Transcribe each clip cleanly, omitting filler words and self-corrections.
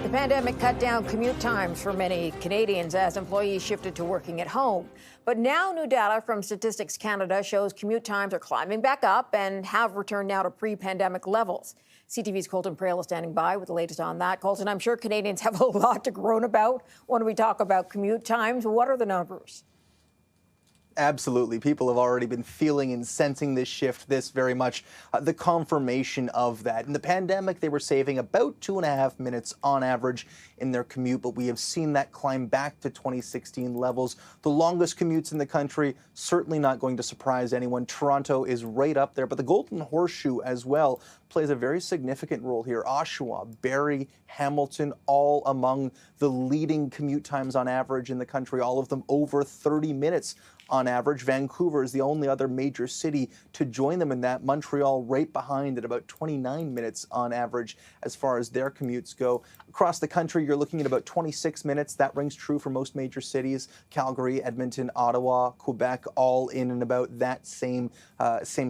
The pandemic cut down commute times for many Canadians as employees shifted to working at home. But now new data from Statistics Canada shows commute times are climbing back up and have returned now to pre-pandemic levels. CTV's Colton Praill is standing by with the latest on that. Colton, I'm sure Canadians have a lot to groan about when we talk about commute times. What are the numbers? Absolutely. People have already been feeling and sensing this shift, this very much the confirmation of that. In the pandemic, they were saving about 2.5 minutes on average in their commute, but we have seen that climb back to 2016 levels. The longest commutes in the country, certainly not going to surprise anyone. Toronto is right up there, but the Golden Horseshoe as well plays a very significant role here. Oshawa, Barrie, Hamilton, all among the leading commute times on average in the country, all of them over 30 minutes on average. Vancouver is the only other major city to join them in that. Montreal right behind at about 29 minutes on average as far as their commutes go. Across the country, you're looking at about 26 minutes. That rings true for most major cities. Calgary, Edmonton, Ottawa, Quebec, all in and about that same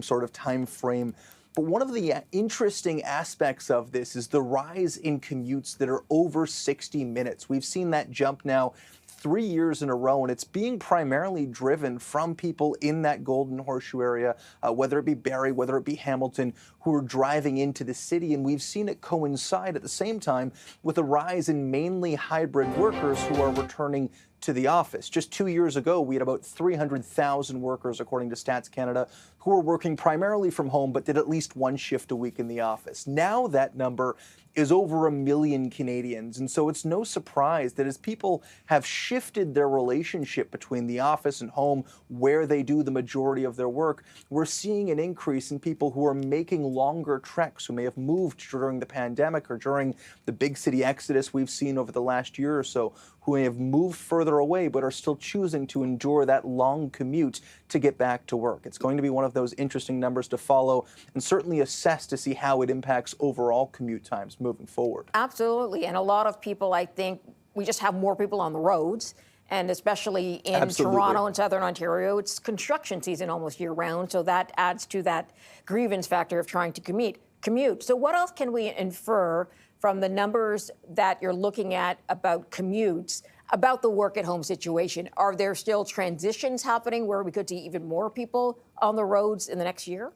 sort of time frame. But one of the interesting aspects of this is the rise in commutes that are over 60 minutes. We've seen that jump now 3 years in a row, and it's being primarily driven from people in that Golden Horseshoe area, whether it be Barrie, whether it be Hamilton, who are driving into the city. And we've seen it coincide at the same time with a rise in mainly hybrid workers who are returning to the office. Just 2 years ago, we had about 300,000 workers, according to Stats Canada, who were working primarily from home but did at least one shift a week in the office. Now that number is over 1 million Canadians. And so it's no surprise that as people have shifted their relationship between the office and home, where they do the majority of their work, we're seeing an increase in people who are making longer treks, who may have moved during the pandemic or during the big city exodus we've seen over the last year or so, who may have moved further away but are still choosing to endure that long commute to get back to work. It's going to be one of those interesting numbers to follow and certainly assess to see how it impacts overall commute times moving forward. Absolutely. And a lot of people, I think, we just have more people on the roads. And especially in Toronto and Southern Ontario, it's construction season almost year round. So that adds to that grievance factor of trying to commute. So what else can we infer from the numbers that you're looking at about commutes, about the work at home situation? Are there still transitions happening where we could see even more people on the roads in the next year?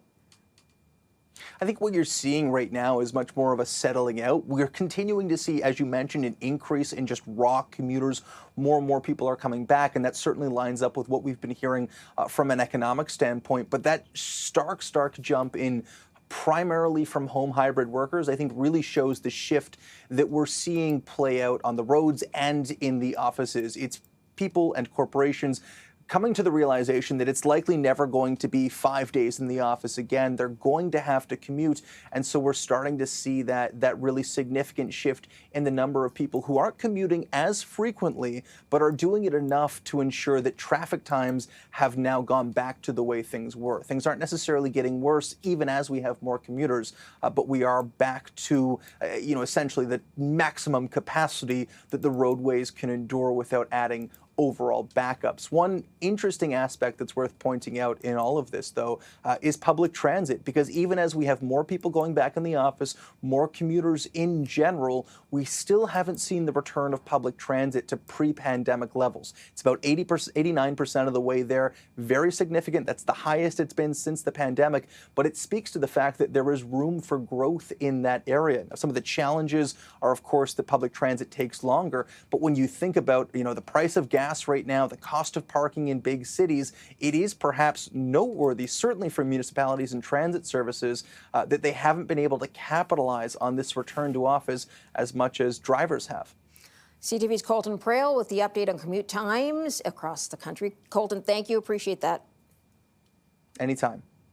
I think what you're seeing right now is much more of a settling out. We're continuing to see, as you mentioned, an increase in just raw commuters. More and more people are coming back, and that certainly lines up with what we've been hearing from an economic standpoint. But that stark jump in primarily from home hybrid workers, I think really shows the shift that we're seeing play out on the roads and in the offices. It's people and corporations coming to the realization that it's likely never going to be 5 days in the office again. They're going to have to commute. And so we're starting to see that really significant shift in the number of people who aren't commuting as frequently, but are doing it enough to ensure that traffic times have now gone back to the way things were. Things aren't necessarily getting worse, even as we have more commuters, but we are back to, essentially the maximum capacity that the roadways can endure without adding overall backups. One interesting aspect that's worth pointing out in all of this, though, is public transit, because even as we have more people going back in the office, more commuters in general, we still haven't seen the return of public transit to pre-pandemic levels. It's about 89% of the way there. Very significant. That's the highest it's been since the pandemic, but it speaks to the fact that there is room for growth in that area. Now, some of the challenges are, of course, that public transit takes longer, but when you think about, the price of gas right now, the cost of parking in big cities, it is perhaps noteworthy, certainly for municipalities and transit services, that they haven't been able to capitalize on this return to office as much as drivers have. CTV's Colton Praill with the update on commute times across the country. Colton, thank you. Appreciate that. Anytime.